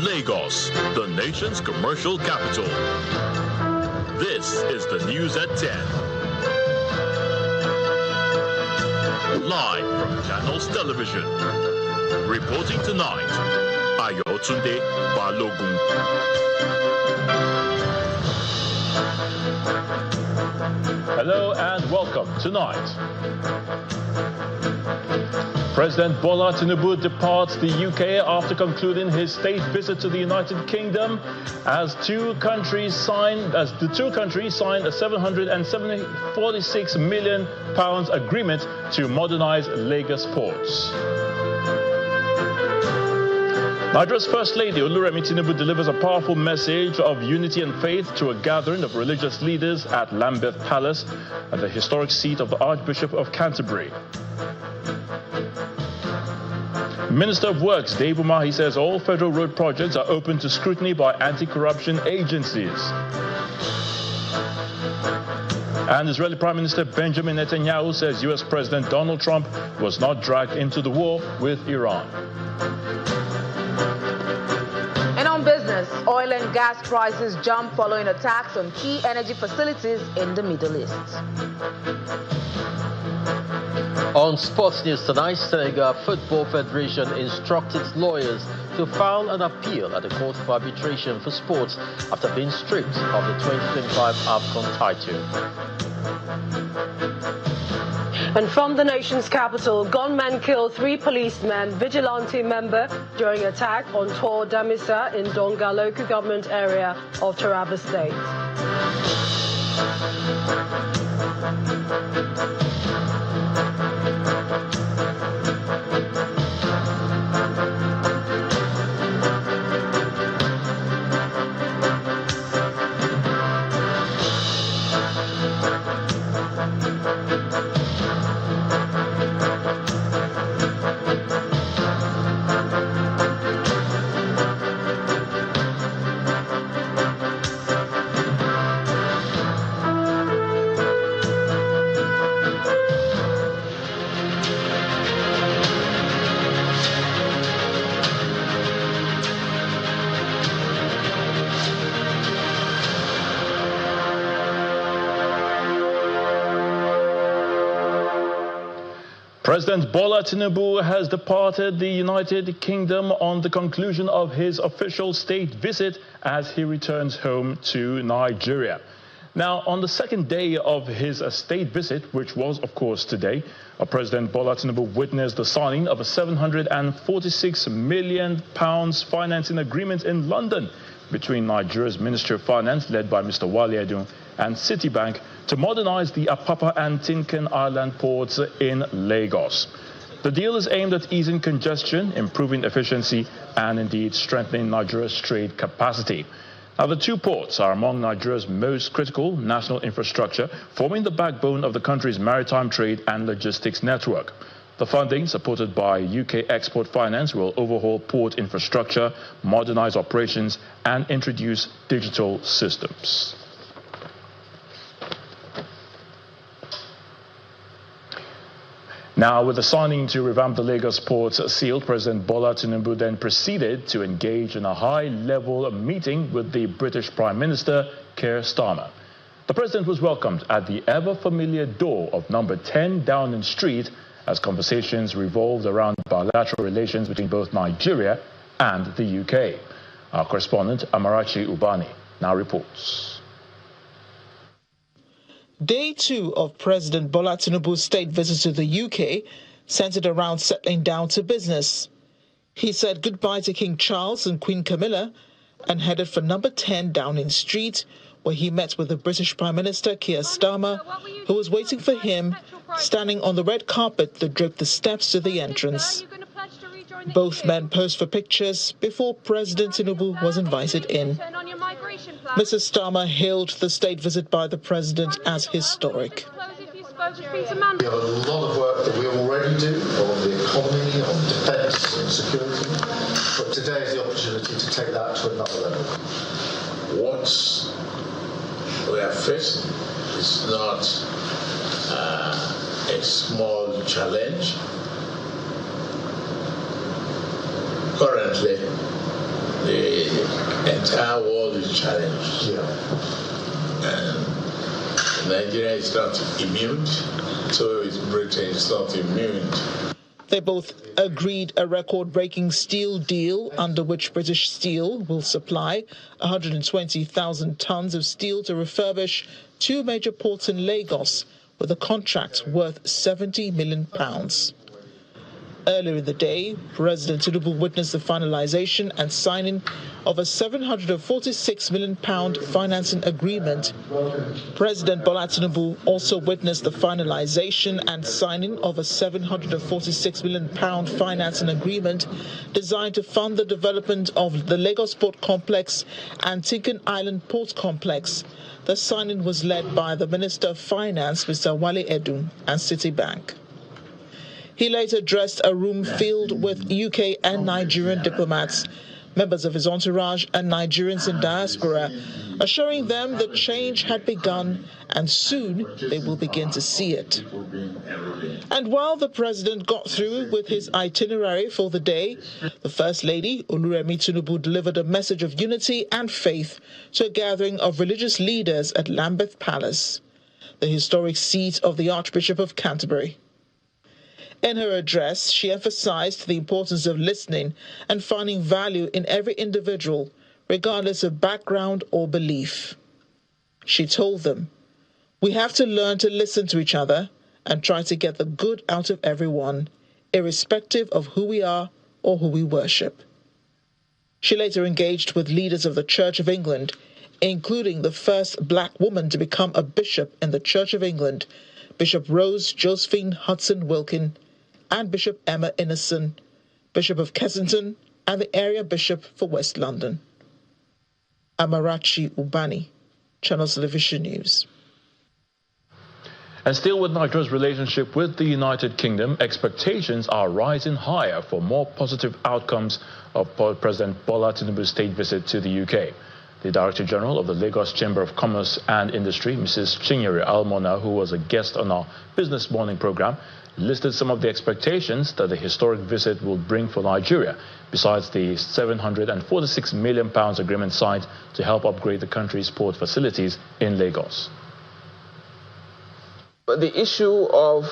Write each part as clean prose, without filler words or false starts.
Lagos, the nation's commercial capital. This is the news at 10. Live from Channels Television. Reporting tonight, Ayotunde Balogun. Hello and welcome tonight. President Bola Tinubu departs the UK after concluding his state visit to the United Kingdom as the two countries signed a £746 million agreement to modernize Lagos ports. Nigeria's First Lady Oluremi Tinubu delivers a powerful message of unity and faith to a gathering of religious leaders at Lambeth Palace, at the historic seat of the Archbishop of Canterbury. Minister of Works Dave Umahi says all federal road projects are open to scrutiny by anti-corruption agencies. And Israeli Prime Minister Benjamin Netanyahu says US President Donald Trump was not dragged into the war with Iran. And on business, oil and gas prices jump following attacks on key energy facilities in the Middle East. On sports news tonight, Senegal Football Federation instructs its lawyers to file an appeal at the Court of Arbitration for Sports after being stripped of the 2025 AFCON title. And from the nation's capital, gunmen killed 3 policemen, vigilante member during attack on Tor Damisa in Donga local government area of Taraba State. President Bola Tinubu has departed the United Kingdom on the conclusion of his official state visit as he returns home to Nigeria. Now, on the second day of his state visit, which was, of course, today, President Bola Tinubu witnessed the signing of a £746 million financing agreement in London between Nigeria's Ministry of Finance, led by Mr. Wale Edun, and Citibank to modernize the Apapa and Tinkan Island ports in Lagos. The deal is aimed at easing congestion, improving efficiency, and indeed strengthening Nigeria's trade capacity. Now, the two ports are among Nigeria's most critical national infrastructure, forming the backbone of the country's maritime trade and logistics network. The funding, supported by UK Export Finance, will overhaul port infrastructure, modernize operations, and introduce digital systems. Now, with the signing to revamp the Lagos port sealed, President Bola Tinubu then proceeded to engage in a high-level meeting with the British Prime Minister, Keir Starmer. The president was welcomed at the ever-familiar door of number 10 Downing Street as conversations revolved around bilateral relations between both Nigeria and the UK. Our correspondent, Amarachi Ubani, now reports. Day 2 of President Bola Tinubu's state visit to the UK centered around settling down to business. He said goodbye to King Charles and Queen Camilla and headed for number 10 Downing Street, where he met with the British Prime Minister Keir Starmer, who was waiting for him, standing on the red carpet that draped the steps to the entrance. Both men posed for pictures before President Tinubu was invited in. Mrs. Starmer hailed the state visit by the president as historic. We have a lot of work that we already do on the economy, on defence and security, but today is the opportunity to take that to another level. What we are facing is not a small challenge. Currently, The entire world is challenged. And Nigeria is not immune, so is Britain is not immune. They both agreed a record-breaking steel deal under which British Steel will supply 120,000 tons of steel to refurbish two major ports in Lagos with a contract worth £70 million. Earlier in the day, President Tinubu witnessed the finalization and signing of a £746 million financing agreement. President Bola Tinubu also witnessed the finalization and signing of a £746 million financing agreement designed to fund the development of the Lagos Port Complex and Tinkan Island Port Complex. The signing was led by the Minister of Finance, Mr. Wale Edun, and Citibank. He later addressed a room filled with UK and Nigerian diplomats, members of his entourage and Nigerians in diaspora, assuring them that change had begun and soon they will begin to see it. And while the president got through with his itinerary for the day, the First Lady, Oluremi Tinubu, delivered a message of unity and faith to a gathering of religious leaders at Lambeth Palace, the historic seat of the Archbishop of Canterbury. In her address, she emphasized the importance of listening and finding value in every individual, regardless of background or belief. She told them, "We have to learn to listen to each other and try to get the good out of everyone, irrespective of who we are or who we worship." She later engaged with leaders of the Church of England, including the first black woman to become a bishop in the Church of England, Bishop Rose Josephine Hudson Wilkin, and Bishop Emma Innocent, Bishop of Kensington and the area bishop for West London. Amarachi Ubani, Channels Television News. And still with Nigeria's relationship with the United Kingdom, expectations are rising higher for more positive outcomes of President Bola Tinubu's state visit to the UK. The Director General of the Lagos Chamber of Commerce and Industry, Mrs. Chinyere Almona, who was a guest on our Business Morning program, listed some of the expectations that the historic visit will bring for Nigeria, besides the £746 million agreement signed to help upgrade the country's port facilities in Lagos. The issue of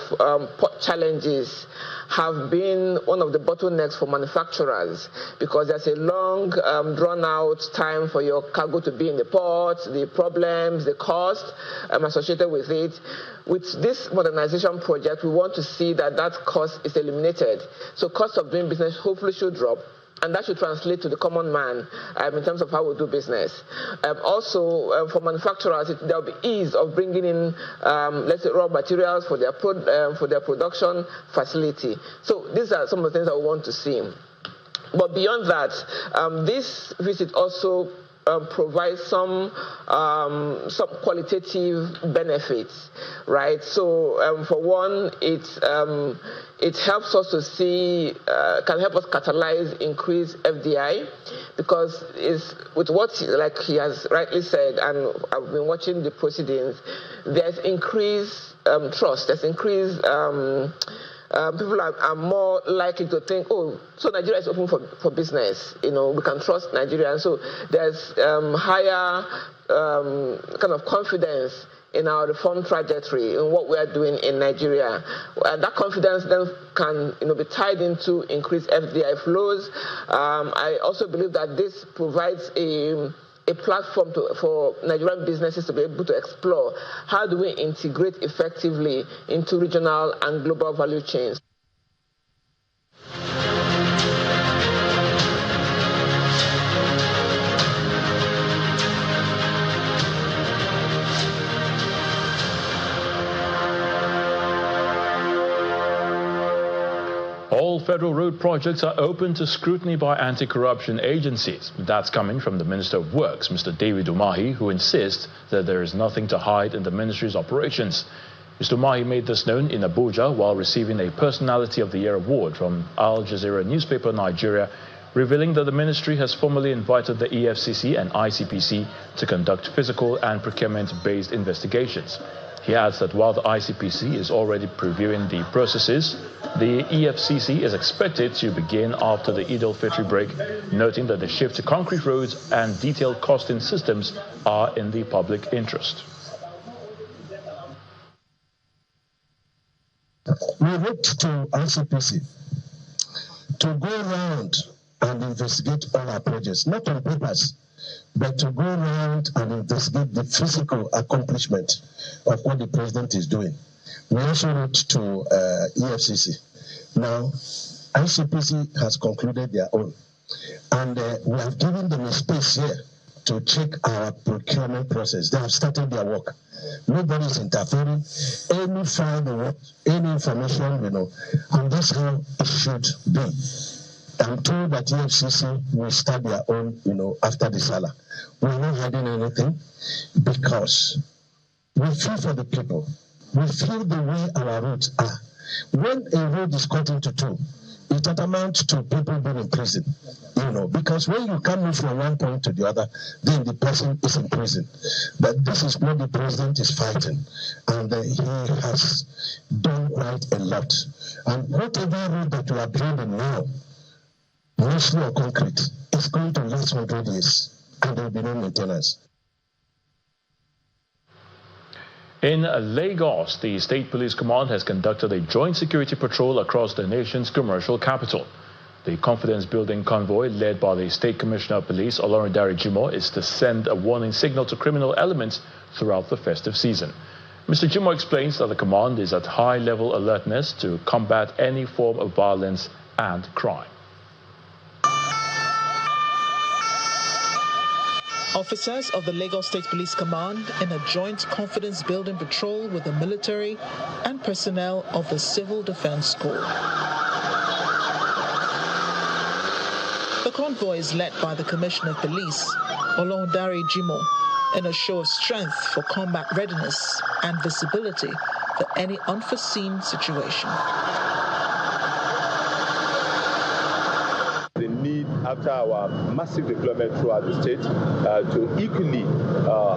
port challenges have been one of the bottlenecks for manufacturers because there's a long, drawn-out time for your cargo to be in the port, the problems, the cost associated with it. With this modernization project, we want to see that that cost is eliminated. So cost of doing business hopefully should drop. And that should translate to the common man in terms of how we do business. Also, for manufacturers, there will be ease of bringing in, let's say, raw materials for their production facility. So these are some of the things that we want to see. But beyond that, this visit also provides some qualitative benefits, right? So for one, it helps us to see, can help us catalyze increased FDI, because it's with what, like he has rightly said, and I've been watching the proceedings, there's increased trust, there's increased people are more likely to think, oh, so Nigeria is open for business. You know, we can trust Nigeria. And so there's higher kind of confidence in our reform trajectory, in what we are doing in Nigeria. And that confidence then can, be tied into increased FDI flows. I also believe that this provides a platform for Nigerian businesses to be able to explore how do we integrate effectively into regional and global value chains. All federal road projects are open to scrutiny by anti-corruption agencies. That's coming from the Minister of Works, Mr. David Umahi, who insists that there is nothing to hide in the ministry's operations. Mr. Umahi made this known in Abuja while receiving a Personality of the Year award from Al Jazeera newspaper Nigeria, revealing that the ministry has formally invited the EFCC and ICPC to conduct physical and procurement-based investigations. He adds that while the ICPC is already previewing the processes, the EFCC is expected to begin after the Eid al-Fitr break, noting that the shift to concrete roads and detailed costing systems are in the public interest. We wrote to ICPC to go around and investigate all our projects, not on papers, but to go around and investigate the physical accomplishment of what the president is doing. We also wrote to EFCC. Now, ICPC has concluded their own, and we have given them a space here to check our procurement process. They have started their work. Nobody is interfering. Any file, any information, and that's how it should be. I'm told that EFCC will start their own, after the Salah. We're not hiding anything because we feel for the people. We feel the way our roads are. When a road is cut into two, it amounts to people being in prison, because when you can move from one point to the other, then the person is in prison. But this is what the president is fighting, and he has done quite a lot. And whatever road that we are building now, mostly on concrete, is going to last 100 years, and there will be no maintenance. In Lagos, the State Police Command has conducted a joint security patrol across the nation's commercial capital. The confidence-building convoy, led by the State Commissioner of Police, Olorundare Jimoh, is to send a warning signal to criminal elements throughout the festive season. Mr. Jimoh explains that the command is at high-level alertness to combat any form of violence and crime. Officers of the Lagos State Police Command in a joint confidence-building patrol with the military and personnel of the Civil Defense Corps. The convoy is led by the Commissioner of Police, Olorundare Jimoh, in a show of strength for combat readiness and visibility for any unforeseen situation. The need, after our massive deployment throughout the state, to equally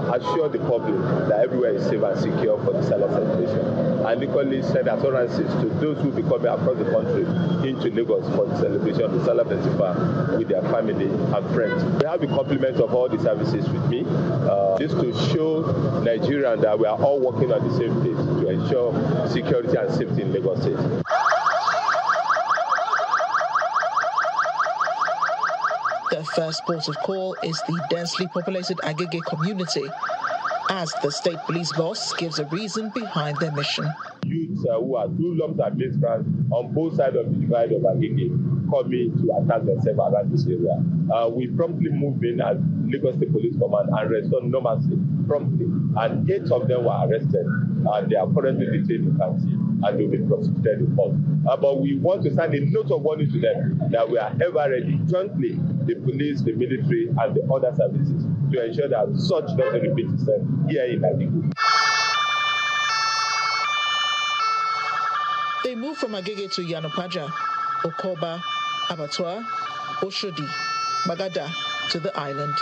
assure the public that everywhere is safe and secure for the Salah celebration, and equally send assurances to those who will be coming across the country into Lagos for the celebration of the Salah festival with their family and friends. We have the complement of all the services with me, just to show Nigerians that we are all working on the same page to ensure security and safety in Lagos State. Their first port of call is the densely populated Agege community, as the state police boss gives a reason behind their mission. Youths who are too lumps and miscreants on both sides of the divide of Agege coming to attack themselves around this area. We promptly moved in as Lagos State Police Command and restored normalcy promptly, and 8 of them were arrested, and they are currently detained in Kanti and will be prosecuted in court. But we want to send a note of warning to them that we are ever ready, jointly, the police, the military, and the other services, to ensure that such doesn't repeat itself here in Agege. They move from Agege to Yanopaja, Okoba, Abattoir, Oshodi, Bagada to the island.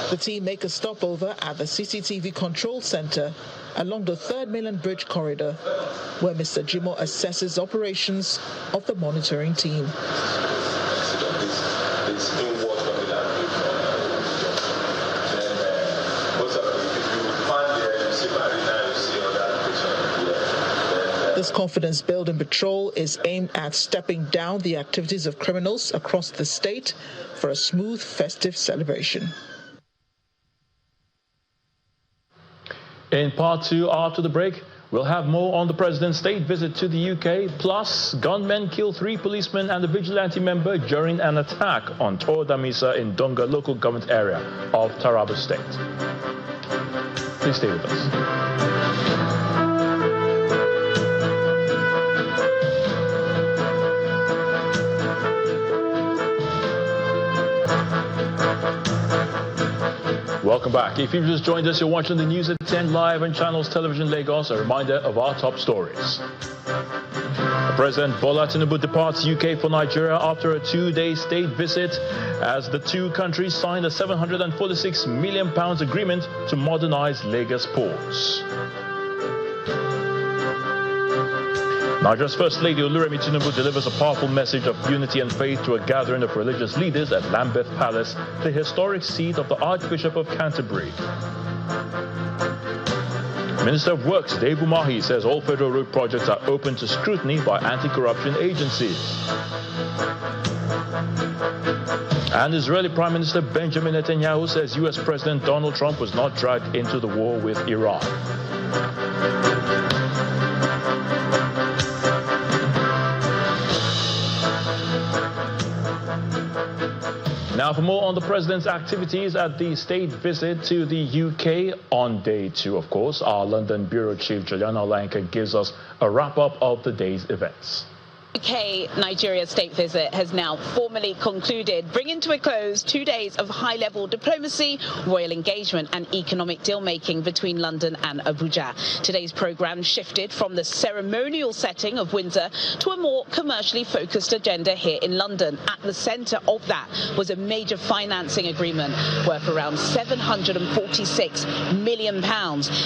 The team make a stopover at the CCTV control center along the 3rd Mainland Bridge corridor, where Mr. Jimoh assesses operations of the monitoring team. This confidence-building patrol is aimed at stepping down the activities of criminals across the state for a smooth festive celebration. In part 2, after the break, we'll have more on the president's state visit to the UK, plus gunmen kill 3 policemen and a vigilante member during an attack on Tor Damisa in Donga local government area of Taraba State. Please stay with us. Welcome back. If you've just joined us, you're watching the news at 10 live on Channels Television Lagos. A reminder of our top stories. President Bola Tinubu departs UK for Nigeria after a 2-day state visit as the two countries signed a £746 million agreement to modernize Lagos ports. Nigeria's First Lady Oluremi Tinubu delivers a powerful message of unity and faith to a gathering of religious leaders at Lambeth Palace, the historic seat of the Archbishop of Canterbury. Minister of Works Dave Umahi says all federal road projects are open to scrutiny by anti-corruption agencies. And Israeli Prime Minister Benjamin Netanyahu says US President Donald Trump was not dragged into the war with Iran. Now for more on the President's activities at the state visit to the UK on day 2, of course, our London Bureau Chief Juliana Olayinka gives us a wrap-up of the day's events. UK-Nigeria state visit has now formally concluded, bringing to a close 2 days of high-level diplomacy, royal engagement and economic deal-making between London and Abuja. Today's programme shifted from the ceremonial setting of Windsor to a more commercially focused agenda here in London. At the centre of that was a major financing agreement worth around £746 million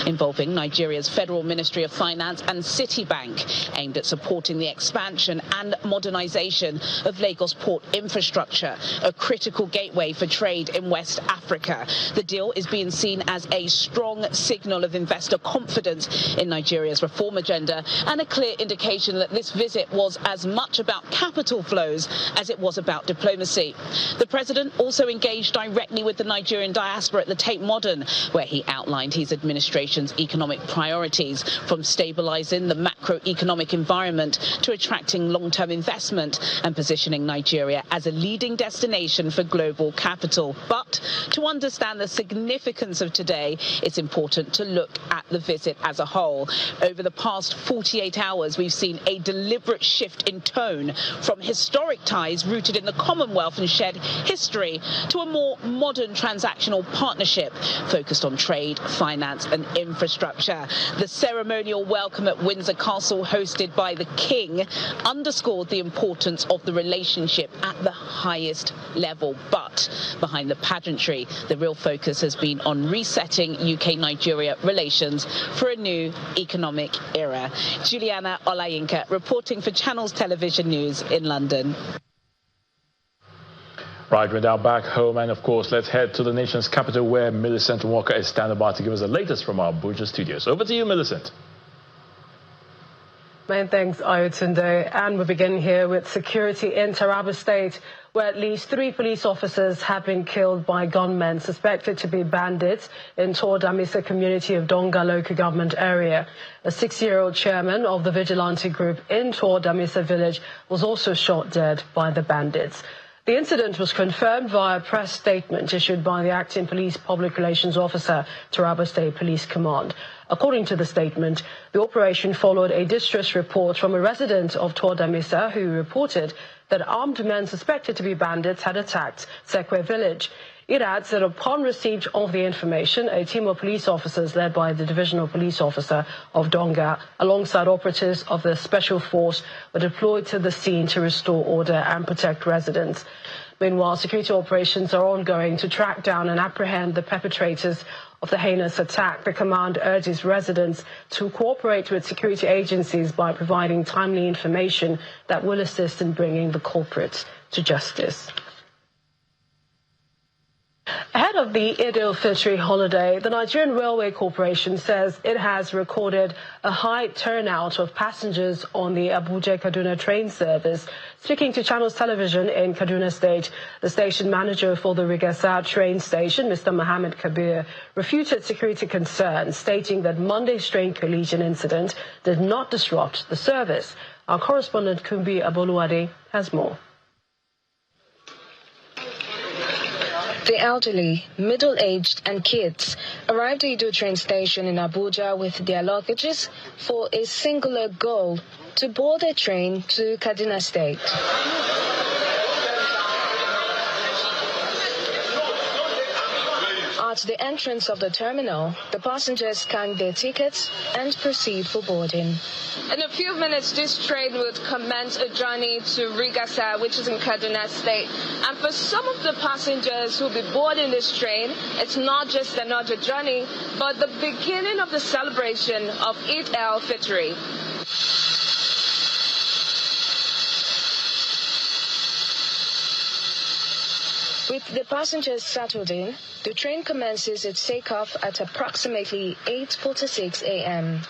involving Nigeria's Federal Ministry of Finance and Citibank, aimed at supporting the expansion and modernisation of Lagos port infrastructure, a critical gateway for trade in West Africa. The deal is being seen as a strong signal of investor confidence in Nigeria's reform agenda and a clear indication that this visit was as much about capital flows as it was about diplomacy. The President also engaged directly with the Nigerian diaspora at the Tate Modern, where he outlined his administration's economic priorities, from stabilising the macroeconomic environment to attracting long-term investment and positioning Nigeria as a leading destination for global capital. But to understand the significance of today, it's important to look at the visit as a whole. Over the past 48 hours, we've seen a deliberate shift in tone from historic ties rooted in the Commonwealth and shared history to a more modern transactional partnership focused on trade, finance and infrastructure. The ceremonial welcome at Windsor Castle, hosted by the King, underscored the importance of the relationship at the highest level. But behind the pageantry, the real focus has been on resetting UK-Nigeria relations for a new economic era. Juliana Olayinka reporting for Channels Television News in London. Right, we're now back home, and of course, let's head to the nation's capital, where Millicent Walker is standing by to give us the latest from our Abuja studios. Over to you, Millicent. Many thanks, Ayotunde. And we begin here with security in Taraba State, where at least 3 police officers have been killed by gunmen suspected to be bandits in Tor Damisa community of Donga local government area. A 6-year-old chairman of the vigilante group in Tor Damisa village was also shot dead by the bandits. The incident was confirmed via a press statement issued by the acting police public relations officer, Taraba State Police Command. According to the statement, the operation followed a distress report from a resident of Tor Damisa who reported that armed men suspected to be bandits had attacked Sekwe village. It adds that upon receipt of the information, a team of police officers led by the divisional police officer of Donga, alongside operatives of the special force, were deployed to the scene to restore order and protect residents. Meanwhile, security operations are ongoing to track down and apprehend the perpetrators of the heinous attack. The command urges residents to cooperate with security agencies by providing timely information that will assist in bringing the culprits to justice. Ahead of the Eid al-Fitr holiday, the Nigerian Railway Corporation says it has recorded a high turnout of passengers on the Abuja-Kaduna train service. Speaking to Channels Television in Kaduna State, the station manager for the Rigasa train station, Mr. Mohammed Kabir, refuted security concerns, stating that Monday's train collision incident did not disrupt the service. Our correspondent Kumbi Aboluwade has more. The elderly, middle-aged and kids arrived at Ido train station in Abuja with their luggages for a singular goal: to board a train to Kaduna State. Our At the entrance of the terminal, the passengers scan their tickets and proceed for boarding. In a few minutes, this train would commence a journey to Rigasa, which is in Kaduna State. And for some of the passengers who will be boarding this train, it's not just another journey, but the beginning of the celebration of Eid al-Fitr. With the passengers settled in, the train commences its takeoff at approximately 8:46 a.m.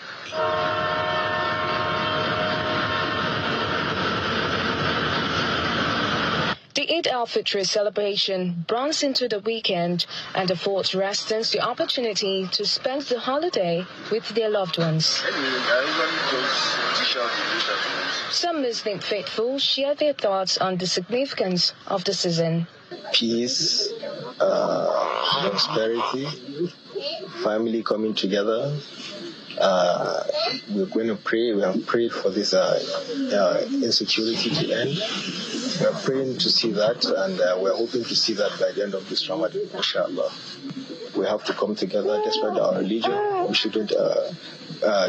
The Eid al-Fitr celebration runs into the weekend and affords residents the opportunity to spend the holiday with their loved ones. Some Muslim faithful share their thoughts on the significance of the season. Peace, prosperity, family coming together. We're going to pray. We have prayed for this insecurity to end. We are praying to see that, and we're hoping to see that by the end of this Ramadan, inshallah. We have to come together despite our religion. We shouldn't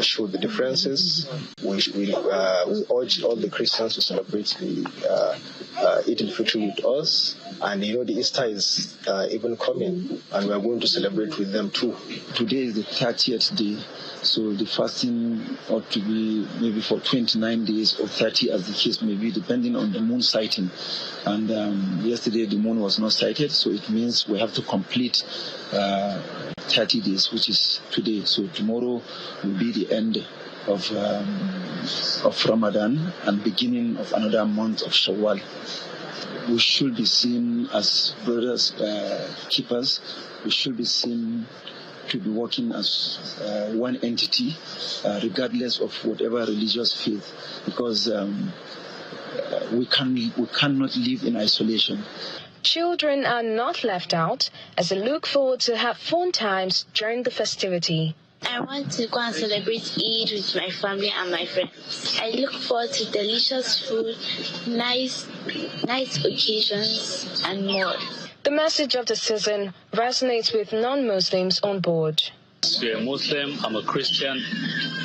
show the differences. We urge all the Christians to celebrate the Eid al-Fitr with us. And the Easter is even coming, and we are going to celebrate with them too. Today is the 30th day, so the fasting ought to be maybe for 29 days or 30 as the case may be, depending on the moon sighting. And yesterday the moon was not sighted, so it means we have to complete 30 days, which is today. So tomorrow will be the end of Ramadan and beginning of another month of Shawwal. We should be seen as brothers, keepers. We should be seen to be working as one entity, regardless of whatever religious faith, because we cannot live in isolation. Children are not left out as they look forward to have fun times during the festivity. I want to go and celebrate Eid with my family and my friends. I look forward to delicious food, nice occasions, and more. The message of the season resonates with non-Muslims on board. You're a Muslim, I'm a Christian,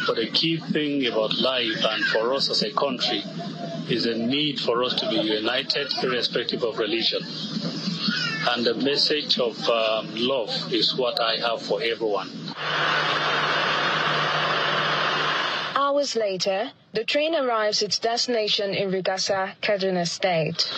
but the key thing about life and for us as a country is a need for us to be united irrespective of religion. And the message of love is what I have for everyone. Hours later, the train arrives at its destination in Rigasa, Kaduna State.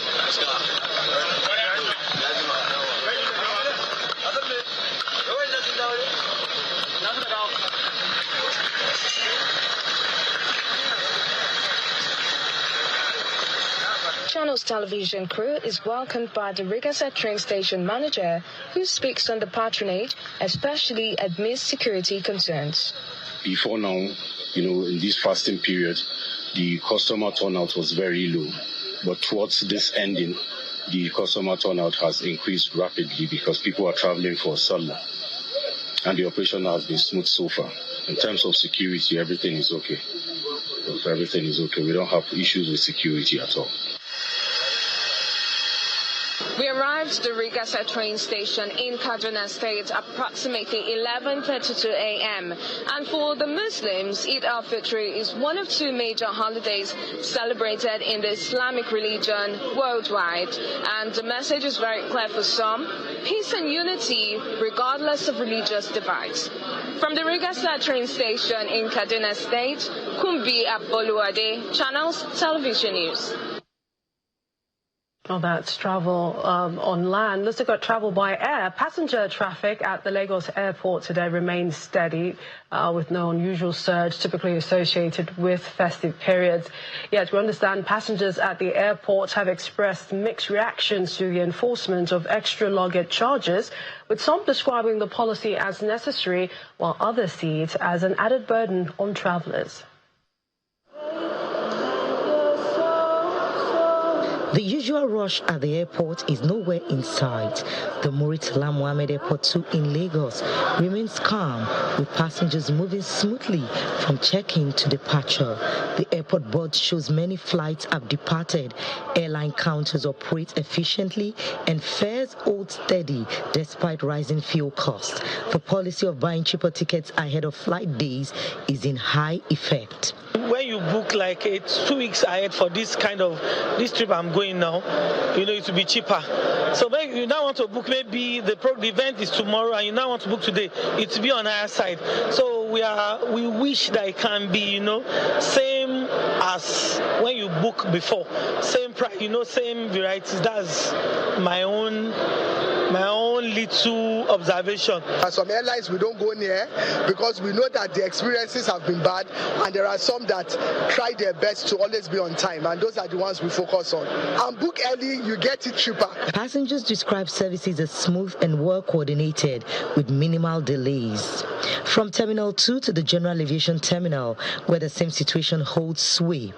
Channel's television crew is welcomed by the Rigasa train station manager, who speaks on the patronage, especially amidst security concerns. Before now, in this fasting period, the customer turnout was very low. But towards this ending, the customer turnout has increased rapidly because people are traveling for Salah. And the operation has been smooth so far. In terms of security, everything is okay. Everything is okay. We don't have issues with security at all. We arrived at the Rigasa train station in Kaduna State approximately 11:32 a.m. And for the Muslims, Eid al-Fitr is one of two major holidays celebrated in the Islamic religion worldwide. And the message is very clear for some: peace and unity regardless of religious divides. From the Rigasa train station in Kaduna State, Kumbi Aboluade, Channels Television News. Well, that's travel on land. Let's look at travel by air. Passenger traffic at the Lagos airport today remains steady, with no unusual surge typically associated with festive periods. Yet we understand passengers at the airport have expressed mixed reactions to the enforcement of extra luggage charges, with some describing the policy as necessary, while others see it as an added burden on travellers. The usual rush at the airport is nowhere in sight. The Muritala Mohammed Airport 2 in Lagos remains calm, with passengers moving smoothly from check-in to departure. The airport board shows many flights have departed. Airline counters operate efficiently and fares hold steady despite rising fuel costs. The policy of buying cheaper tickets ahead of flight days is in high effect. When you book like 2 weeks ahead for this trip I'm going now, it will be cheaper. So when you now want to book, maybe the event is tomorrow and you now want to book today, it will be on our side. So we wish that it can be, same as when you book before, same price, same varieties. That's my own little observation. Some airlines we don't go near because we know that the experiences have been bad, and there are some that try their best to always be on time, and those are the ones we focus on. And book early, you get it cheaper. Passengers describe services as smooth and well coordinated with minimal delays. From Terminal 2 to the General Aviation Terminal, where the same situation holds sway.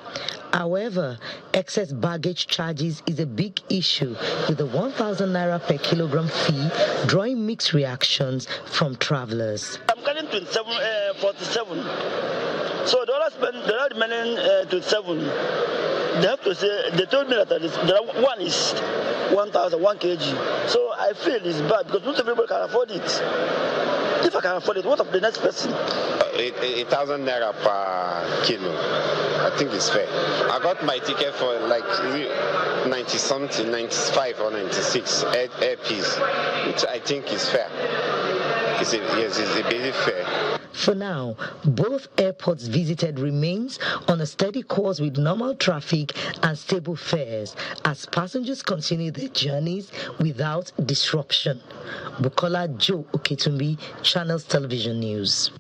However, excess baggage charges is a big issue, with the 1,000 naira per kilogram fee drawing mixed reactions from travelers. I'm getting 47. So the other remaining 27. They have to say, they told me that one is 1,000, 1 kg. So I feel it's bad because not everybody can afford it. If I can afford it, what of the next person? 1,000 naira per kilo. I think it's fair. I got my ticket for like 90 something, 95 or 96 airpiece, which I think is fair. It's a bit fair. For now, both airports visited remains on a steady course with normal traffic and stable fares as passengers continue their journeys without disruption. Bukola Joe Oketumbi, Channels Television News.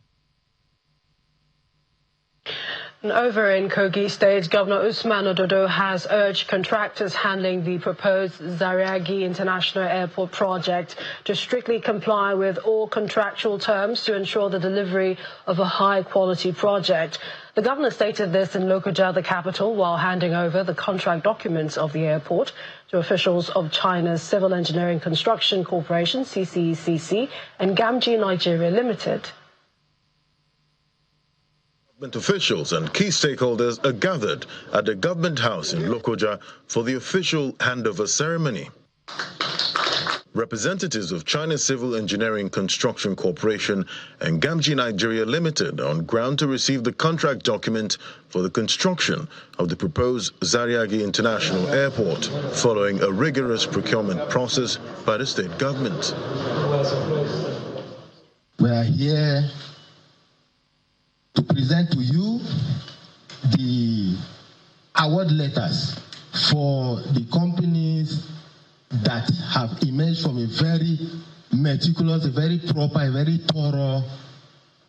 Over in Kogi State, Governor Usman Ododo has urged contractors handling the proposed Zariagi International Airport project to strictly comply with all contractual terms to ensure the delivery of a high-quality project. The governor stated this in Lokoja, the capital, while handing over the contract documents of the airport to officials of China's Civil Engineering Construction Corporation, CCECC, and Gamji Nigeria Limited. Government officials and key stakeholders are gathered at the government house in Lokoja for the official handover ceremony. Representatives of China's Civil Engineering Construction Corporation and Gamji Nigeria Limited are on ground to receive the contract document for the construction of the proposed Zariagi International Airport, following a rigorous procurement process by the state government. We are here to present to you the award letters for the companies that have emerged from a very meticulous, a very proper, a very thorough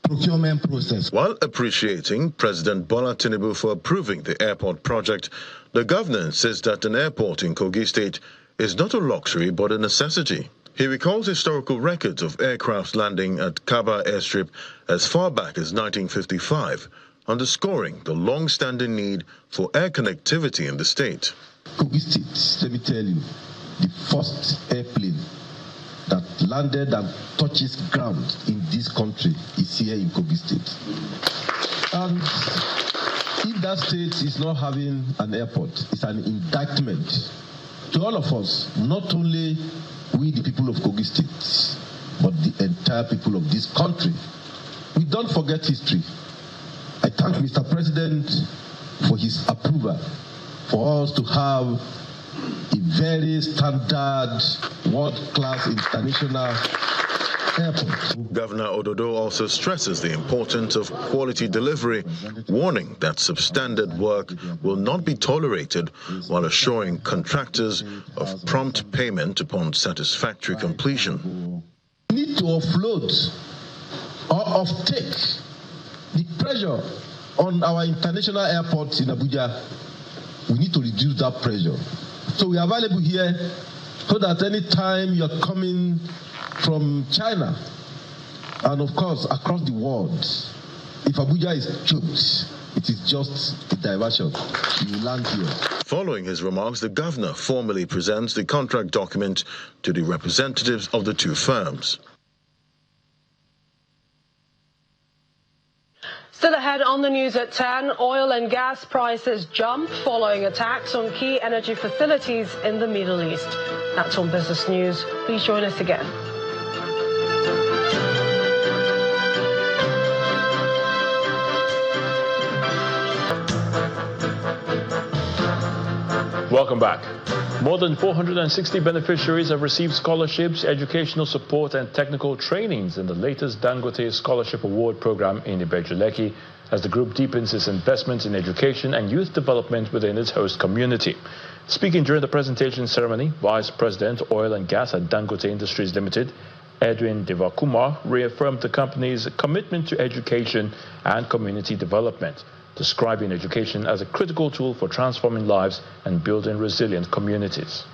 procurement process. While appreciating President Bola Tinubu for approving the airport project, the governor insists that an airport in Kogi State is not a luxury but a necessity. He recalls historical records of aircraft landing at Kaba airstrip as far back as 1955, underscoring the long-standing need for air connectivity in the state. Kogi State, let me tell you, the first airplane that landed and touches ground in this country is here in Kogi State. And if that state is not having an airport, it's an indictment to all of us, not only we the people of Kogi State, but the entire people of this country. We don't forget history. I thank Mr. President for his approval for us to have a very standard, world-class international airport. Governor Ododo also stresses the importance of quality delivery, warning that substandard work will not be tolerated while assuring contractors of prompt payment upon satisfactory completion. We need to offload or off-take the pressure on our international airports in Abuja. We need to reduce that pressure. So we are available here so that any time you're coming from China and of course across the world, if Abuja is choked, it is just a diversion. You land here. Following his remarks, the governor formally presents the contract document to the representatives of the two firms. Still ahead on the news at 10, oil and gas prices jump following attacks on key energy facilities in the Middle East. That's on Business News. Please join us again. Welcome back. More than 460 beneficiaries have received scholarships, educational support and technical trainings in the latest Dangote Scholarship Award program in Ibeju-Lekki as the group deepens its investments in education and youth development within its host community. Speaking during the presentation ceremony, Vice President, Oil and Gas at Dangote Industries Limited, Edwin Devakuma, reaffirmed the company's commitment to education and community development, describing education as a critical tool for transforming lives and building resilient communities.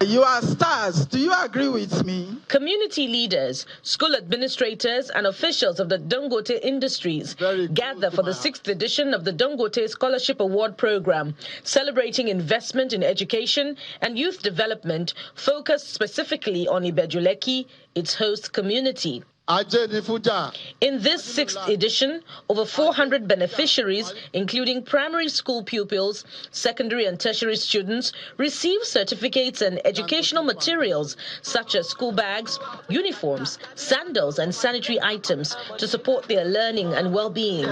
You are stars. Do you agree with me? Community leaders, school administrators and officials of the Dangote Industries gather for the 6th edition of the Dangote Scholarship Award program, celebrating investment in education and youth development focused specifically on Ibeju-Lekki, its host community. In this 6th edition, over 400 beneficiaries, including primary school pupils, secondary and tertiary students, receive certificates and educational materials such as school bags, uniforms, sandals and sanitary items to support their learning and well-being.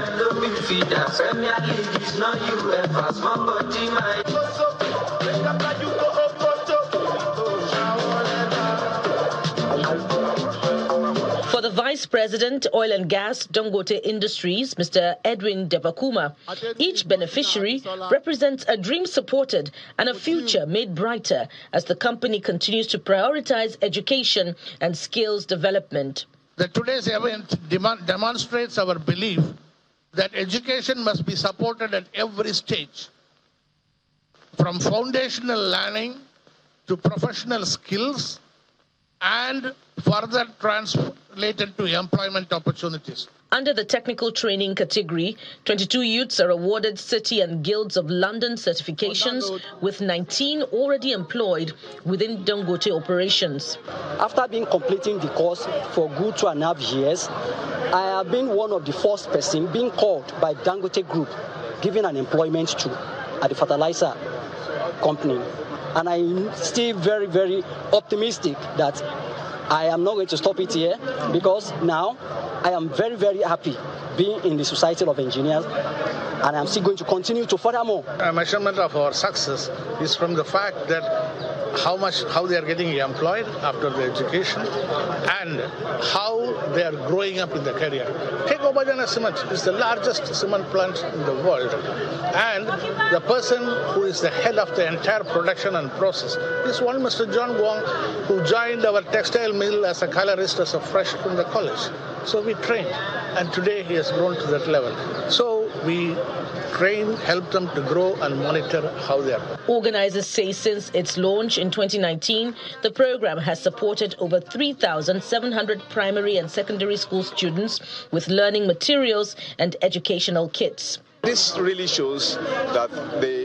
For the Vice President, Oil and Gas, Dangote Industries, Mr. Edwin Devakuma, each beneficiary represents a dream supported and a future made brighter as the company continues to prioritize education and skills development. Today's event demonstrates our belief that education must be supported at every stage, from foundational learning to professional skills and further translated to employment opportunities. Under the technical training category, 22 youths are awarded City and Guilds of London certifications, with 19 already employed within Dangote operations. After completing the course for good 2.5 years, I have been one of the first person being called by Dangote Group, given an employment to at the fertilizer company. And I'm still very, very optimistic that I am not going to stop it here, because now I am very, very happy being in the Society of Engineers, and I'm still going to continue to furthermore. A measurement of our success is from the fact that how they are getting employed after their education and how they are growing up in the career. Take Obajana Cement, it's the largest cement plant in the world, and the person who is the head of the entire production and process is one Mr. John Wong, who joined our textile mill as a colorist as a fresh from the college. So we trained, and today he has grown to that level. So we train, help them to grow and monitor how they are. Organizers say since its launch in 2019, the program has supported over 3,700 primary and secondary school students with learning materials and educational kits. This really shows that they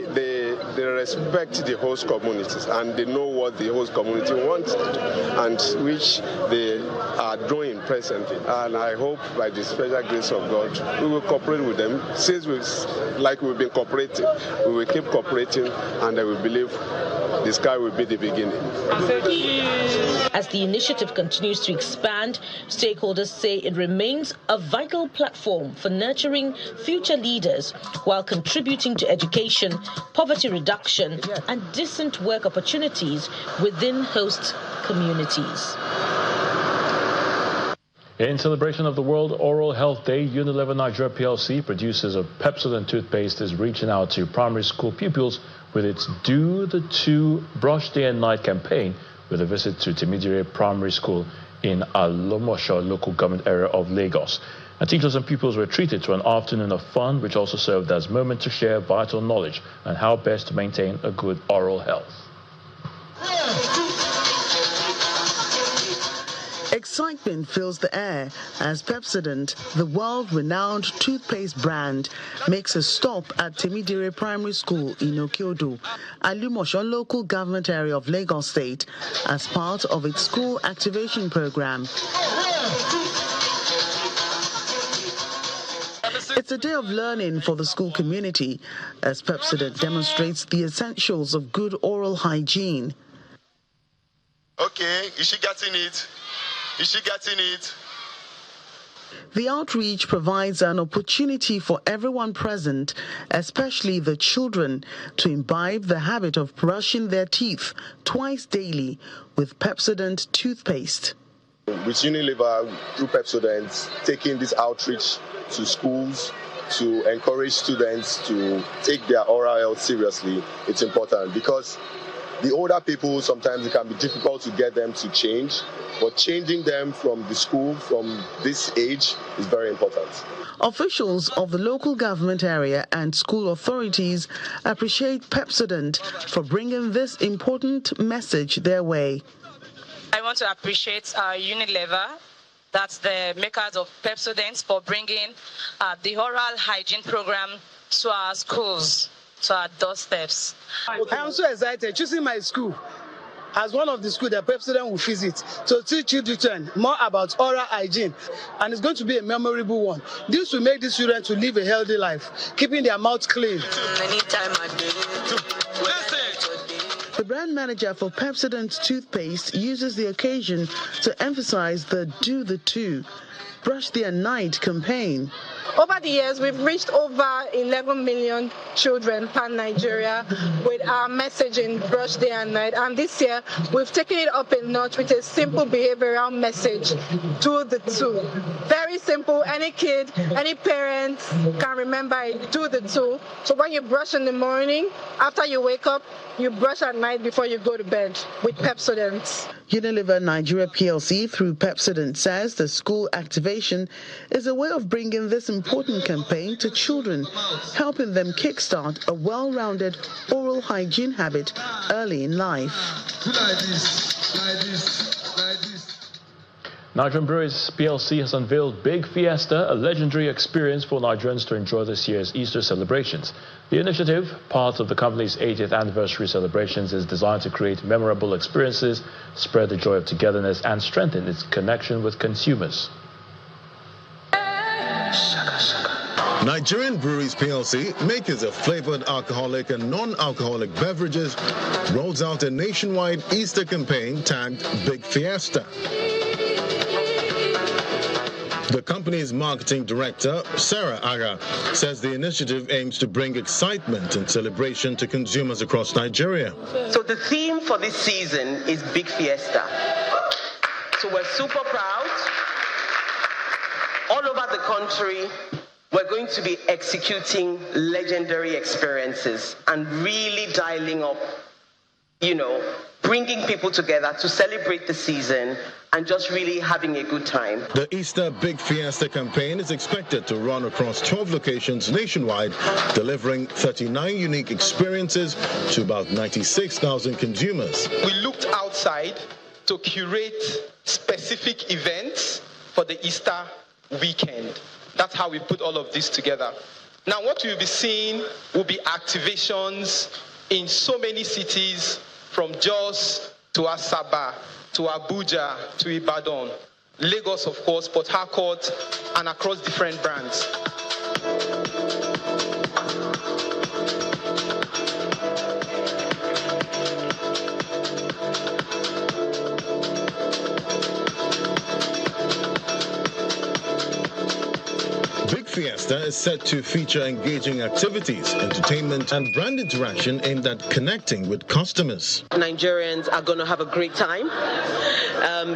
respect the host communities and they know what the host community wants and which they are doing presently. And I hope by the special grace of God, we will cooperate with them. Since we've been cooperating, we will keep cooperating, and I will believe the sky will be the beginning. As the initiative continues to expand, stakeholders say it remains a vital platform for nurturing future leaders while contributing to education, poverty reduction, and decent work opportunities within host communities. In celebration of the World Oral Health Day, Unilever Nigeria PLC, producers of Pepsodent toothpaste, is reaching out to primary school pupils with its Do the Two Brush Day and Night campaign, with a visit to Timidire Primary School in Alomosho local government area of Lagos. And teachers and pupils were treated to an afternoon of fun, which also served as a moment to share vital knowledge on how best to maintain a good oral health. Excitement fills the air as Pepsodent, the world-renowned toothpaste brand, makes a stop at Temidire Primary School in Okiodo, Alumosho local government area of Lagos State, as part of its school activation program. It's a day of learning for the school community as Pepsodent demonstrates the essentials of good oral hygiene. Okay, is she getting it? Is she getting it? The outreach provides an opportunity for everyone present, especially the children, to imbibe the habit of brushing their teeth twice daily with Pepsodent toothpaste. With Unilever, through Pepsodent, taking this outreach to schools to encourage students to take their oral health seriously, it's important because the older people, sometimes it can be difficult to get them to change, but changing them from the school, from this age, is very important. Officials of the local government area and school authorities appreciate Pepsodent for bringing this important message their way. I want to appreciate Unilever, that's the makers of Pepsodent, for bringing the oral hygiene program to our schools, to our doorsteps. I'm so excited choosing my school as one of the schools that Pepsodent will visit to teach children more about oral hygiene, and it's going to be a memorable one. This will make these children to live a healthy life, keeping their mouths clean. The brand manager for Pepsodent toothpaste uses the occasion to emphasize the Do the Two, Brush Their Night campaign. Over the years, we've reached over 11 million children pan Nigeria with our messaging Brush Day and Night. And this year, we've taken it up a notch with a simple behavioral message, Do the Two. Very simple. Any kid, any parent can remember it, Do the Two. So when you brush in the morning, after you wake up, you brush at night before you go to bed with Pepsodent. Unilever Nigeria PLC through Pepsodent says the school activation is a way of bringing this important campaign to children, helping them kickstart a well-rounded oral hygiene habit early in life. Nigerian Breweries PLC has unveiled Big Fiesta, a legendary experience for Nigerians to enjoy this year's Easter celebrations. The initiative, part of the company's 80th anniversary celebrations, is designed to create memorable experiences, spread the joy of togetherness, and strengthen its connection with consumers. Nigerian Breweries PLC, makers of flavored alcoholic and non-alcoholic beverages, rolls out a nationwide Easter campaign tagged Big Fiesta. The company's marketing director, Sarah Aga, says the initiative aims to bring excitement and celebration to consumers across Nigeria. So the theme for this season is Big Fiesta. So we're super proud. All over the country, we're going to be executing legendary experiences and really dialing up, bringing people together to celebrate the season and just really having a good time. The Easter Big Fiesta campaign is expected to run across 12 locations nationwide, delivering 39 unique experiences to about 96,000 consumers. We looked outside to curate specific events for the Easter weekend. That's how we put all of this together. Now, what you'll be seeing will be activations in so many cities, from Jos to Asaba, to Abuja, to Ibadan, Lagos, of course, Port Harcourt, and across different brands. Fiesta is set to feature engaging activities, entertainment, and brand interaction aimed at connecting with customers. Nigerians are going to have a great time.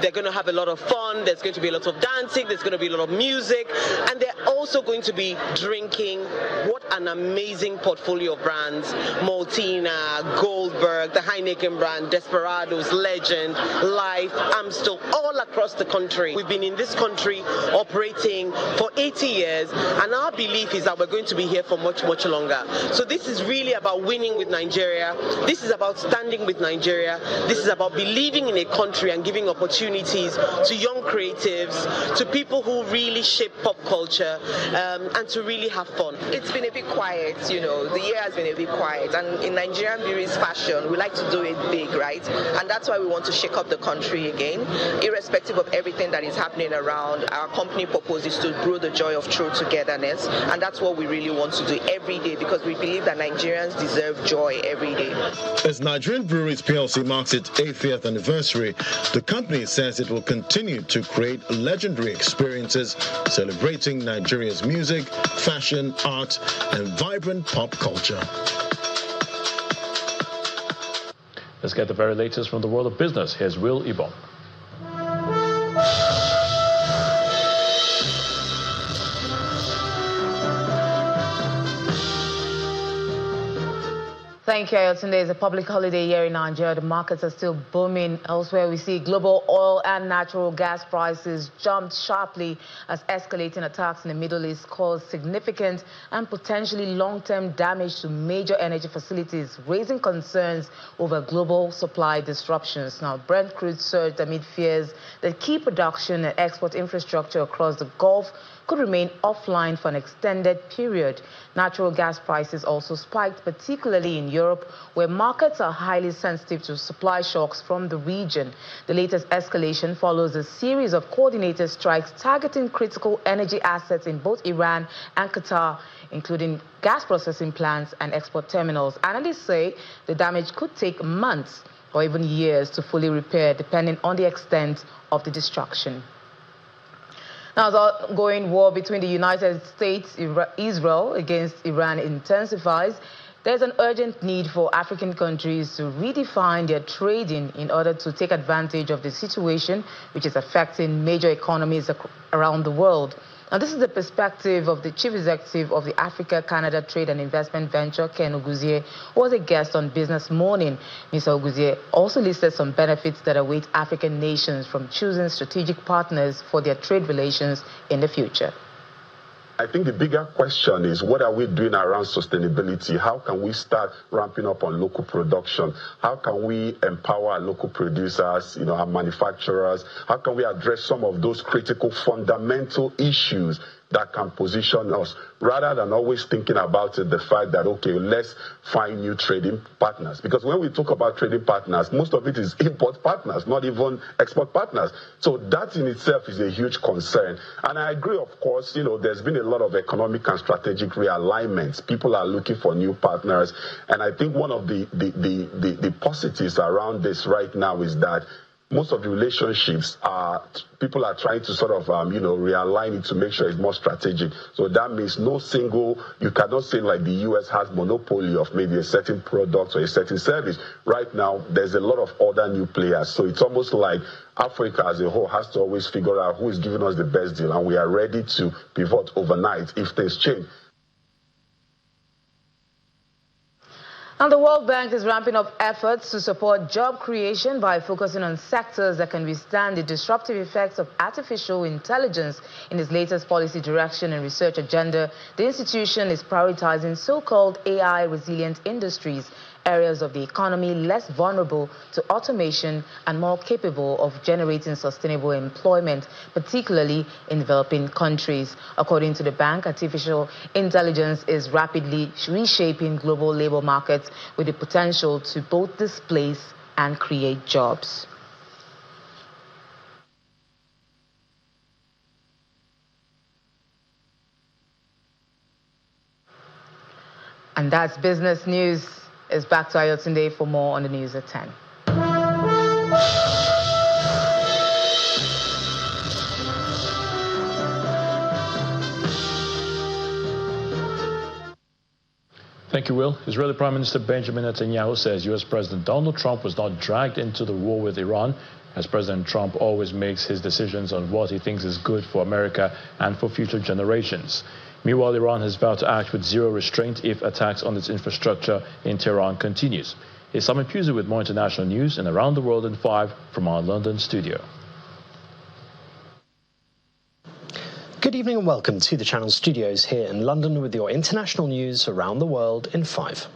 They're going to have a lot of fun. There's going to be a lot of dancing. There's going to be a lot of music. And they're also going to be drinking. What an amazing portfolio of brands. Maltina, Gold Carlsberg, the Heineken brand, Desperados, Legend, Life, Amstel, all across the country. We've been in this country operating for 80 years, and our belief is that we're going to be here for much, much longer. So this is really about winning with Nigeria. This is about standing with Nigeria. This is about believing in a country and giving opportunities to young creatives, to people who really shape pop culture, and to really have fun. It's been a bit quiet, you know. The year has been a bit quiet, and in Nigerian breweries fashion, we like to do it big, right? And that's why we want to shake up the country again, irrespective of everything that is happening around. Our company purpose is to brew the joy of true togetherness, and that's what we really want to do every day, because we believe that Nigerians deserve joy every day. As Nigerian Breweries PLC marks its 80th anniversary, the company says it will continue to create legendary experiences celebrating Nigeria's music, fashion, art, and vibrant pop culture. Let's get the very latest from the world of business. Here's Will Ibom. Thank you, Ayotunde. It's a public holiday here in Nigeria. The markets are still booming. Elsewhere, we see global oil and natural gas prices jumped sharply as escalating attacks in the Middle East caused significant and potentially long-term damage to major energy facilities, raising concerns over global supply disruptions. Now, Brent crude surged amid fears that key production and export infrastructure across the Gulf could remain offline for an extended period. Natural gas prices also spiked, particularly in Europe, where markets are highly sensitive to supply shocks from the region. The latest escalation follows a series of coordinated strikes targeting critical energy assets in both Iran and Qatar, including gas processing plants and export terminals. Analysts say the damage could take months or even years to fully repair, depending on the extent of the destruction. Now, as the ongoing war between the United States and Israel against Iran intensifies, there's an urgent need for African countries to redefine their trading in order to take advantage of the situation which is affecting major economies around the world. Now, this is the perspective of the Chief Executive of the Africa-Canada Trade and Investment Venture, Ken Oguzie, who was a guest on Business Morning. Mr. Oguzie also listed some benefits that await African nations from choosing strategic partners for their trade relations in the future. I think the bigger question is, what are we doing around sustainability? How can we start ramping up on local production? How can we empower our local producers, our manufacturers? How can we address some of those critical fundamental issues that can position us, rather than always thinking about the fact that, okay, let's find new trading partners? Because when we talk about trading partners, most of it is import partners, not even export partners. So that in itself is a huge concern. And I agree, of course, there's been a lot of economic and strategic realignments. People are looking for new partners. And I think one of the positives around this right now is that most of the relationships people are trying to sort of, realign it to make sure it's more strategic. So that means you cannot say like the U.S. has monopoly of maybe a certain product or a certain service. Right now, there's a lot of other new players. So it's almost like Africa as a whole has to always figure out who is giving us the best deal, and we are ready to pivot overnight if things change. And the World Bank is ramping up efforts to support job creation by focusing on sectors that can withstand the disruptive effects of artificial intelligence. In its latest policy direction and research agenda, the institution is prioritizing so-called AI-resilient industries, areas of the economy less vulnerable to automation and more capable of generating sustainable employment, particularly in developing countries. According to the bank, artificial intelligence is rapidly reshaping global labor markets with the potential to both displace and create jobs. And that's business news. It's back to Ayotunde for more on the news at 10. Thank you, Will. Israeli Prime Minister Benjamin Netanyahu says U.S. President Donald Trump was not dragged into the war with Iran, as President Trump always makes his decisions on what he thinks is good for America and for future generations. Meanwhile, Iran has vowed to act with zero restraint if attacks on its infrastructure in Tehran continues. Here's Simon Pusey with more international news and around the world in 5 from our London studio. Good evening and welcome to the Channel studios here in London with your international news around the world in 5.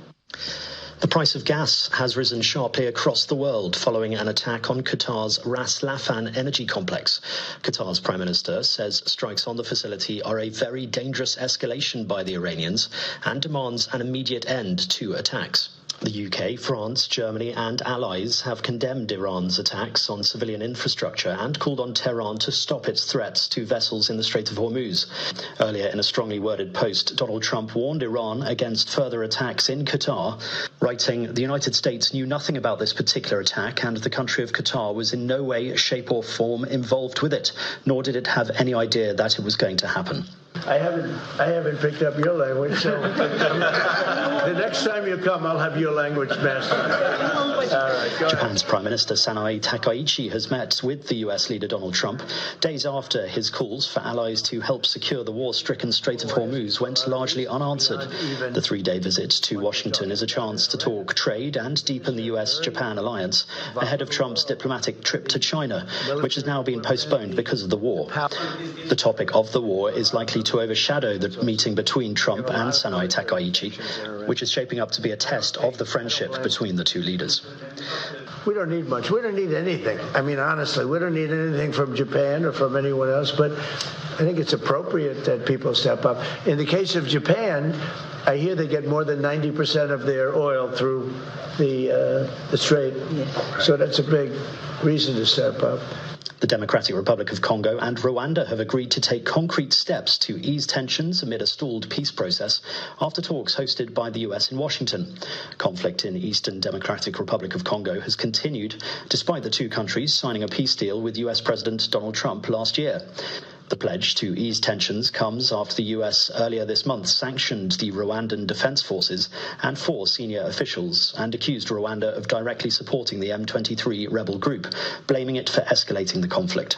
The price of gas has risen sharply across the world following an attack on Qatar's Ras Laffan energy complex. Qatar's Prime Minister says strikes on the facility are a very dangerous escalation by the Iranians and demands an immediate end to attacks. The UK, France, Germany and allies have condemned Iran's attacks on civilian infrastructure and called on Tehran to stop its threats to vessels in the Strait of Hormuz. Earlier in a strongly worded post, Donald Trump warned Iran against further attacks in Qatar, writing, "The United States knew nothing about this particular attack and the country of Qatar was in no way, shape or form involved with it, nor did it have any idea that it was going to happen." I haven't picked up your language, so the next time you come, I'll have your language mastered. Japan's Prime Minister Sanae Takaichi has met with the US leader Donald Trump days after his calls for allies to help secure the war-stricken Strait of Hormuz went largely unanswered. The 3-day visit to Washington is a chance to talk trade and deepen the US-Japan alliance ahead of Trump's diplomatic trip to China, which has now been postponed because of the war. The topic of the war is likely to overshadow the meeting between Trump and Sanae Takaichi, which is shaping up to be a test of the friendship between the two leaders. We don't need much. We don't need anything. I mean, honestly, we don't need anything from Japan or from anyone else, but I think it's appropriate that people step up. In the case of Japan, I hear they get more than 90% of their oil through the strait, so that's a big reason to step up. The Democratic Republic of Congo and Rwanda have agreed to take concrete steps to ease tensions amid a stalled peace process after talks hosted by the US in Washington. Conflict in Eastern Democratic Republic of Congo has continued despite the two countries signing a peace deal with US President Donald Trump last year. The pledge to ease tensions comes after the US earlier this month sanctioned the Rwandan Defense Forces and 4 senior officials and accused Rwanda of directly supporting the M23 rebel group, blaming it for escalating the conflict.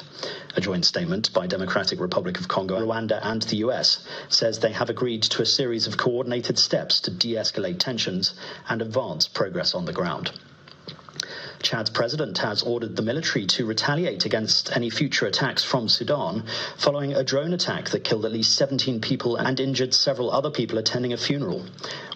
A joint statement by Democratic Republic of Congo, Rwanda and the US says they have agreed to a series of coordinated steps to de-escalate tensions and advance progress on the ground. Chad's president has ordered the military to retaliate against any future attacks from Sudan following a drone attack that killed at least 17 people and injured several other people attending a funeral.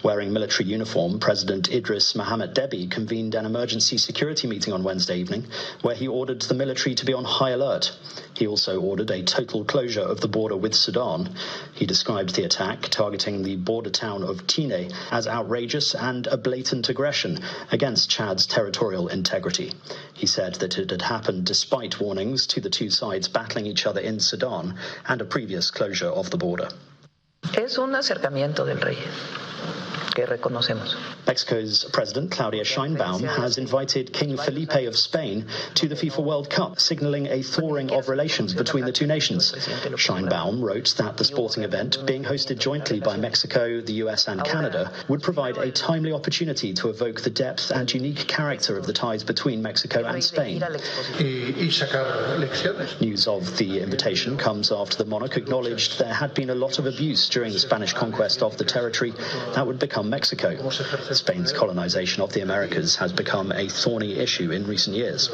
Wearing military uniform, President Idris Mohamed Deby convened an emergency security meeting on Wednesday evening where he ordered the military to be on high alert. He also ordered a total closure of the border with Sudan. He described the attack targeting the border town of Tine as outrageous and a blatant aggression against Chad's territorial integrity. He said that it had happened despite warnings to the two sides battling each other in Sudan and a previous closure of the border. Es un acercamiento del rey que reconocemos. Mexico's President Claudia Sheinbaum has invited King Felipe of Spain to the FIFA World Cup, signaling a thawing of relations between the two nations. Sheinbaum wrote that the sporting event, being hosted jointly by Mexico, the US and Canada, would provide a timely opportunity to evoke the depth and unique character of the ties between Mexico and Spain. News of the invitation comes after the monarch acknowledged there had been a lot of abuse during the Spanish conquest of the territory that would become Mexico. Spain's colonization of the Americas has become a thorny issue in recent years.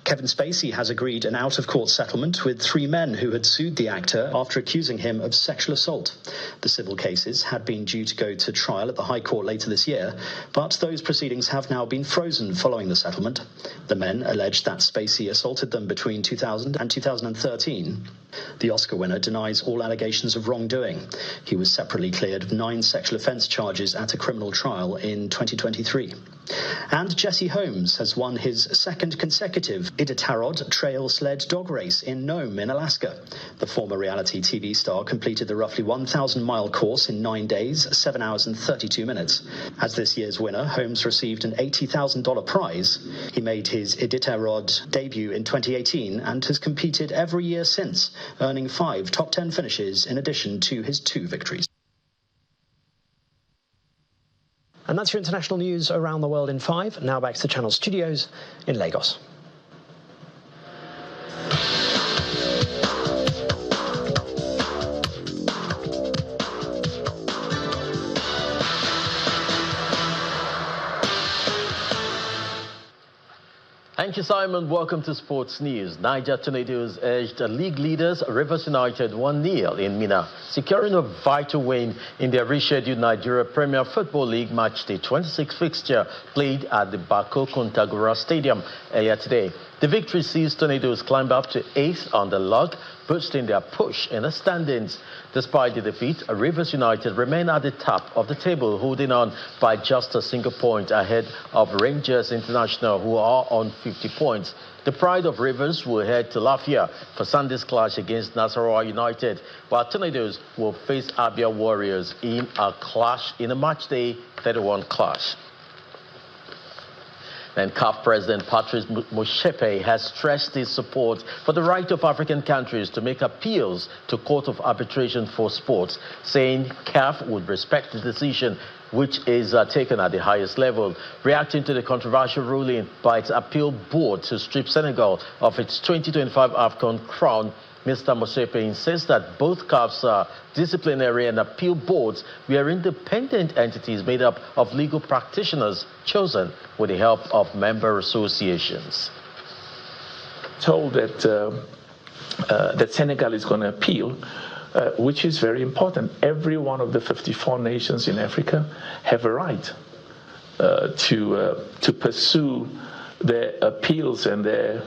Kevin Spacey has agreed an out-of-court settlement with 3 men who had sued the actor after accusing him of sexual assault. The civil cases had been due to go to trial at the High Court later this year, but those proceedings have now been frozen following the settlement. The men alleged that Spacey assaulted them between 2000 and 2013. The Oscar winner denies all allegations of wrongdoing. He was separately cleared of 9 sexual offence charges at a criminal trial in 2023. And Jesse Holmes has won his 2nd consecutive Iditarod trail sled dog race in Nome in Alaska. The former reality TV star completed the roughly 1,000-mile course in 9 days, 7 hours and 32 minutes. As this year's winner, Holmes received an $80,000 prize. He made his Iditarod debut in 2018 and has competed every year since, earning 5 top 10 finishes in addition to his 2 victories. And that's your international news around the world in 5. Now back to the Channel studios in Lagos. Thank you, Simon. Welcome to Sports News. Niger Tornadoes edged league leaders Rivers United 1-0 in Minna, securing a vital win in their rescheduled Nigeria Premier Football League match day 26 fixture played at the Bako Kontagora Stadium earlier today. The victory sees Tornadoes climb up to 8th on the log, boosting their push in the standings. Despite the defeat, Rivers United remain at the top of the table, holding on by just a single point ahead of Rangers International, who are on 50 points. The Pride of Rivers will head to Lafia for Sunday's clash against Nasarawa United, while Tornadoes will face Abia Warriors in a matchday 31 clash. And CAF President Patrice Motsepe has stressed his support for the right of African countries to make appeals to Court of Arbitration for Sports, saying CAF would respect the decision which is taken at the highest level. Reacting to the controversial ruling by its appeal board to strip Senegal of its 2025 AFCON crown, Mr. Motsepe insists that both CAF's disciplinary and appeal boards were independent entities made up of legal practitioners chosen with the help of member associations. Told that Senegal is going to appeal, which is very important. Every one of the 54 nations in Africa have a right to pursue their appeals and their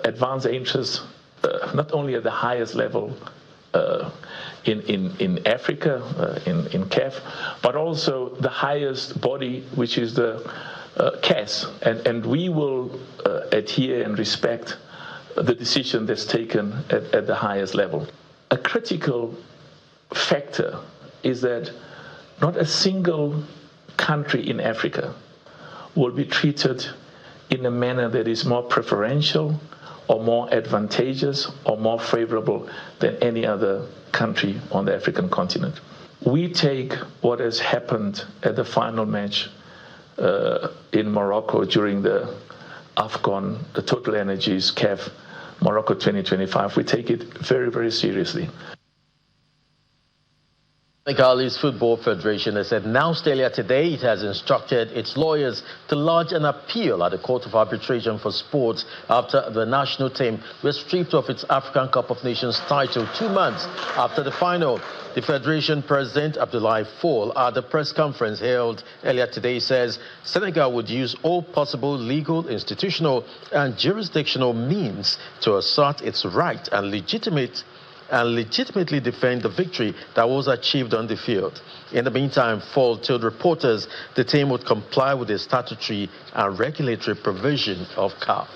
advance their interests not only at the highest level in Africa, in CAF, but also the highest body, which is the CAS. And we will adhere and respect the decision that's taken at the highest level. A critical factor is that not a single country in Africa will be treated in a manner that is more preferential or more advantageous or more favorable than any other country on the African continent. We take what has happened at the final match in Morocco during the AFCON, the Total Energies CAF Morocco 2025, we take it very, very seriously. Senegalese Football Federation has announced earlier today it has instructed its lawyers to lodge an appeal at the Court of Arbitration for Sports after the national team was stripped of its African Cup of Nations title 2 months after the final. The Federation President Abdoulaye Fall at the press conference held earlier today says Senegal would use all possible legal, institutional and jurisdictional means to assert its right and legitimately defend the victory that was achieved on the field. In the meantime, Fall told reporters the team would comply with the statutory and regulatory provision of CAF.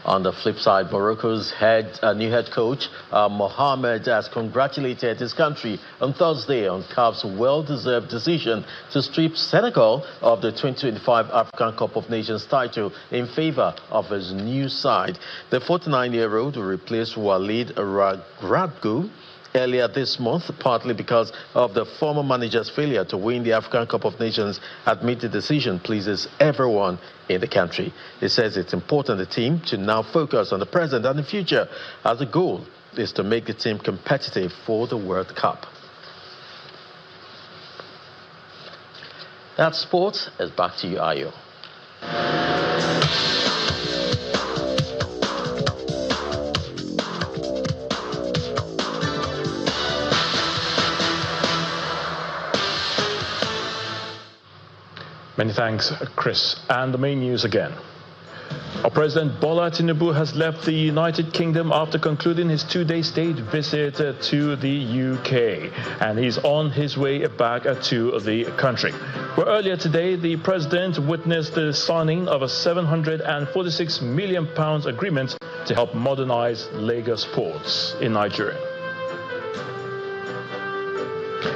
On the flip side, Morocco's new head coach, Mohamed, has congratulated his country on Thursday on CAF's well-deserved decision to strip Senegal of the 2025 African Cup of Nations title in favor of his new side. The 49-year-old will replace Walid Radgou earlier this month, partly because of the former manager's failure to win the African Cup of Nations. Admit the decision pleases everyone in the country. It says it's important the team to now focus on the present and the future, as the goal is to make the team competitive for the World Cup. That's sports. It's back to you, Ayo. Many thanks, Chris. And the main news again. Our President Bola Tinubu has left the United Kingdom after concluding his 2-day state visit to the UK. And he's on his way back to the country, where earlier today the President witnessed the signing of a £746 million agreement to help modernize Lagos ports in Nigeria.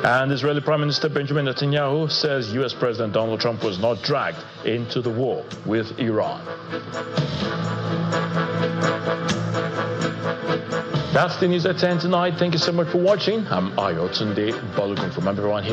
And Israeli Prime Minister Benjamin Netanyahu says US President Donald Trump was not dragged into the war with Iran. That's the news at 10 tonight. Thank you so much for watching. I'm Ayo Tunde Balogun from everyone here.